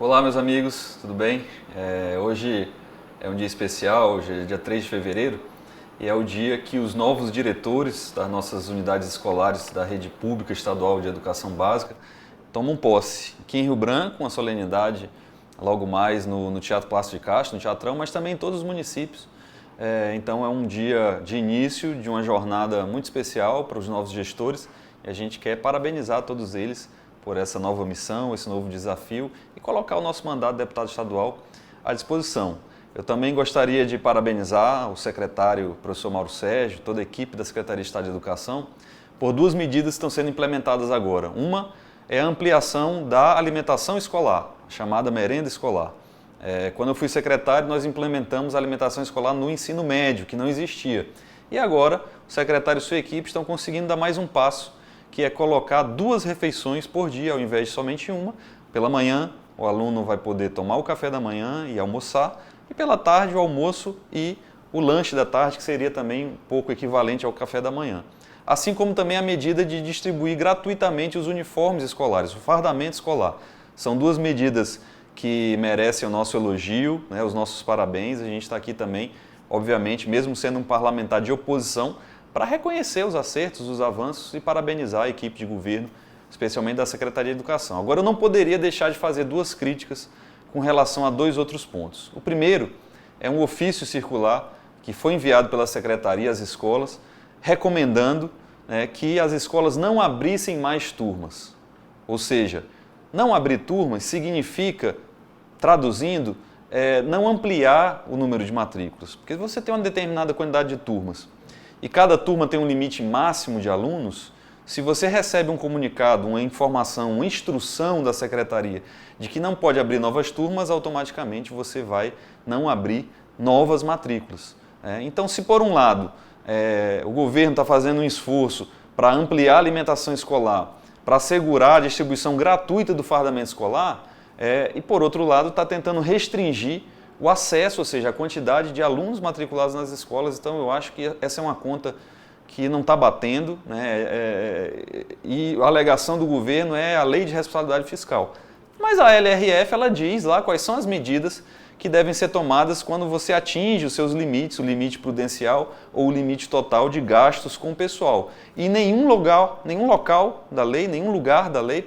Olá, meus amigos, tudo bem? Hoje é um dia especial, hoje é dia 3 de fevereiro e é o dia que os novos diretores das nossas unidades escolares da rede pública estadual de educação básica tomam posse. Aqui em Rio Branco, uma solenidade logo mais no Teatro Plácido de Castro, no Teatrão, mas também em todos os municípios. Então é um dia de início de uma jornada muito especial para os novos gestores e a gente quer parabenizar todos eles por essa nova missão, esse novo desafio e colocar o nosso mandato de deputado estadual à disposição. Eu também gostaria de parabenizar o secretário, professor Mauro Sérgio, toda a equipe da Secretaria de Estado de Educação, por duas medidas que estão sendo implementadas agora. Uma é a ampliação da alimentação escolar, chamada merenda escolar. Quando eu fui secretário, nós implementamos a alimentação escolar no ensino médio, que não existia. E agora, o secretário e sua equipe estão conseguindo dar mais um passo, que é colocar 2 refeições por dia, ao invés de somente uma. Pela manhã, o aluno vai poder tomar o café da manhã e almoçar, e pela tarde, o almoço e o lanche da tarde, que seria também um pouco equivalente ao café da manhã. Assim como também a medida de distribuir gratuitamente os uniformes escolares, o fardamento escolar. São 2 medidas que merecem o nosso elogio, né, os nossos parabéns. A gente está aqui também, obviamente, mesmo sendo um parlamentar de oposição, para reconhecer os acertos, os avanços e parabenizar a equipe de governo, especialmente da Secretaria de Educação. Agora, eu não poderia deixar de fazer 2 críticas com relação a 2 outros pontos. O primeiro é um ofício circular que foi enviado pela Secretaria às escolas, recomendando que as escolas não abrissem mais turmas. Ou seja, não abrir turmas significa, traduzindo, não ampliar o número de matrículas. Porque você tem uma determinada quantidade de turmas e cada turma tem um limite máximo de alunos, se você recebe um comunicado, uma informação, uma instrução da secretaria de que não pode abrir novas turmas, automaticamente você vai não abrir novas matrículas. Então, se por um lado o governo está fazendo um esforço para ampliar a alimentação escolar, para assegurar a distribuição gratuita do fardamento escolar, e por outro lado está tentando restringir o acesso, ou seja, a quantidade de alunos matriculados nas escolas. Então eu acho que essa é uma conta que não está batendo, e a alegação do governo é a Lei de Responsabilidade Fiscal. Mas a LRF ela diz lá quais são as medidas que devem ser tomadas quando você atinge os seus limites, o limite prudencial ou o limite total de gastos com o pessoal. E nenhum lugar da lei,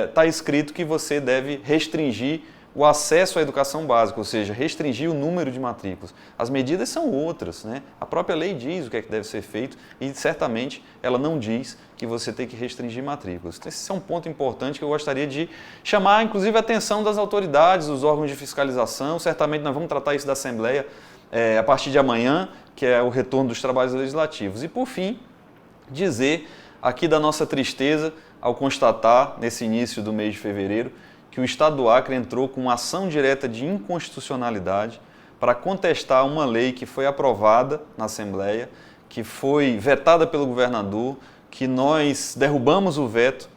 está escrito que você deve restringir o acesso à educação básica, ou seja, restringir o número de matrículas. As medidas são outras, né? A própria lei diz o que é que deve ser feito e certamente ela não diz que você tem que restringir matrículas. Então, esse é um ponto importante que eu gostaria de chamar, inclusive, a atenção das autoridades, dos órgãos de fiscalização. Certamente nós vamos tratar isso da Assembleia a partir de amanhã, que é o retorno dos trabalhos legislativos. E, por fim, dizer aqui da nossa tristeza ao constatar, nesse início do mês de fevereiro, que o Estado do Acre entrou com uma ação direta de inconstitucionalidade para contestar uma lei que foi aprovada na Assembleia, que foi vetada pelo governador, que nós derrubamos o veto,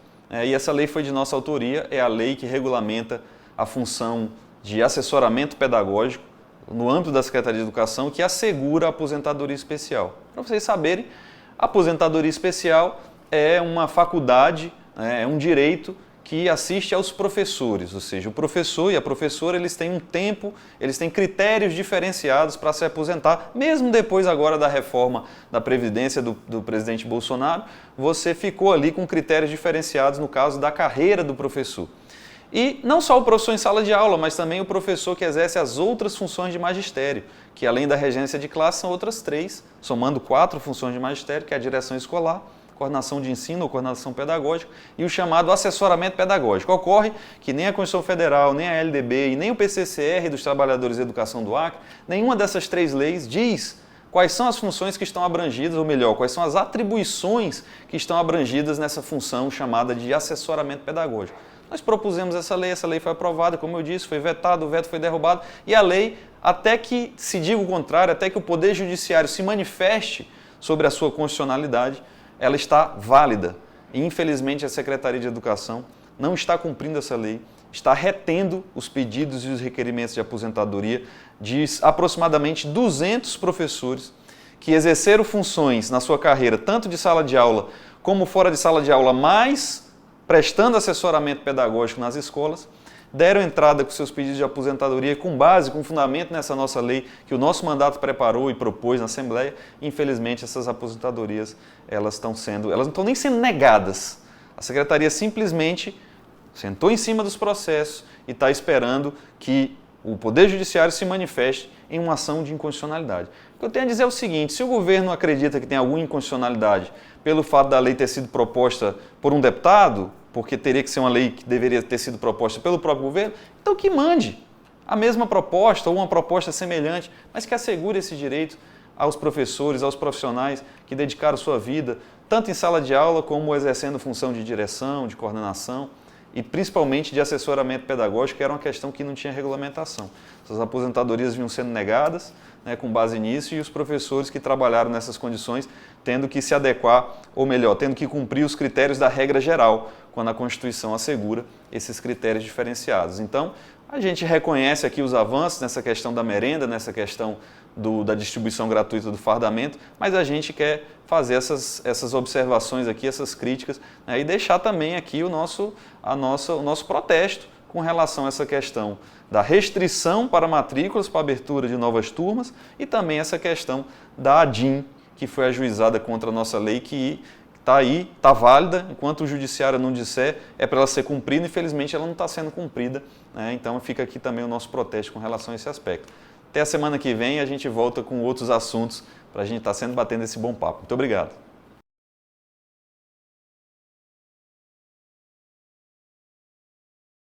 e essa lei foi de nossa autoria, é a lei que regulamenta a função de assessoramento pedagógico no âmbito da Secretaria de Educação, que assegura a aposentadoria especial. Para vocês saberem, a aposentadoria especial é uma faculdade, é um direito que assiste aos professores, ou seja, o professor e a professora eles têm um tempo, eles têm critérios diferenciados para se aposentar, mesmo depois agora da reforma da Previdência do presidente Bolsonaro, você ficou ali com critérios diferenciados no caso da carreira do professor. E não só o professor em sala de aula, mas também o professor que exerce as outras funções de magistério, que além da regência de classe são outras 3, somando 4 funções de magistério, que é a direção escolar, coordenação de ensino ou coordenação pedagógica e o chamado assessoramento pedagógico. Ocorre que nem a Constituição Federal, nem a LDB e nem o PCCR dos Trabalhadores de Educação do Acre, nenhuma dessas 3 leis diz quais são as funções que estão abrangidas, ou melhor, quais são as atribuições que estão abrangidas nessa função chamada de assessoramento pedagógico. Nós propusemos essa lei foi aprovada, como eu disse, foi vetado, o veto foi derrubado, e a lei, até que se diga o contrário, até que o Poder Judiciário se manifeste sobre a sua constitucionalidade, ela está válida. E, infelizmente, a Secretaria de Educação não está cumprindo essa lei, está retendo os pedidos e os requerimentos de aposentadoria de aproximadamente 200 professores que exerceram funções na sua carreira, tanto de sala de aula como fora de sala de aula, mas prestando assessoramento pedagógico nas escolas, deram entrada com seus pedidos de aposentadoria com base, com fundamento nessa nossa lei que o nosso mandato preparou e propôs na Assembleia. Infelizmente, essas aposentadorias elas não estão nem sendo negadas. A Secretaria simplesmente sentou em cima dos processos e está esperando que o Poder Judiciário se manifeste em uma ação de inconstitucionalidade. O que eu tenho a dizer é o seguinte: se o governo acredita que tem alguma inconstitucionalidade pelo fato da lei ter sido proposta por um deputado, porque teria que ser uma lei que deveria ter sido proposta pelo próprio governo, então que mande a mesma proposta ou uma proposta semelhante, mas que assegure esse direito aos professores, aos profissionais que dedicaram sua vida, tanto em sala de aula como exercendo função de direção, de coordenação, e principalmente de assessoramento pedagógico, que era uma questão que não tinha regulamentação. Essas aposentadorias vinham sendo negadas, né, com base nisso, e os professores que trabalharam nessas condições tendo que se adequar, ou melhor, tendo que cumprir os critérios da regra geral, quando a Constituição assegura esses critérios diferenciados. Então, a gente reconhece aqui os avanços nessa questão da merenda, nessa questão da distribuição gratuita do fardamento, mas a gente quer fazer essas observações aqui, essas críticas, né, e deixar também aqui o nosso protesto com relação a essa questão da restrição para matrículas, para abertura de novas turmas, e também essa questão da ADIM, que foi ajuizada contra a nossa lei, que está aí, está válida, enquanto o judiciário não disser, é para ela ser cumprida, infelizmente ela não está sendo cumprida, né? Então fica aqui também o nosso protesto com relação a esse aspecto. Até a semana que vem a gente volta com outros assuntos para a gente estar batendo esse bom papo. Muito obrigado.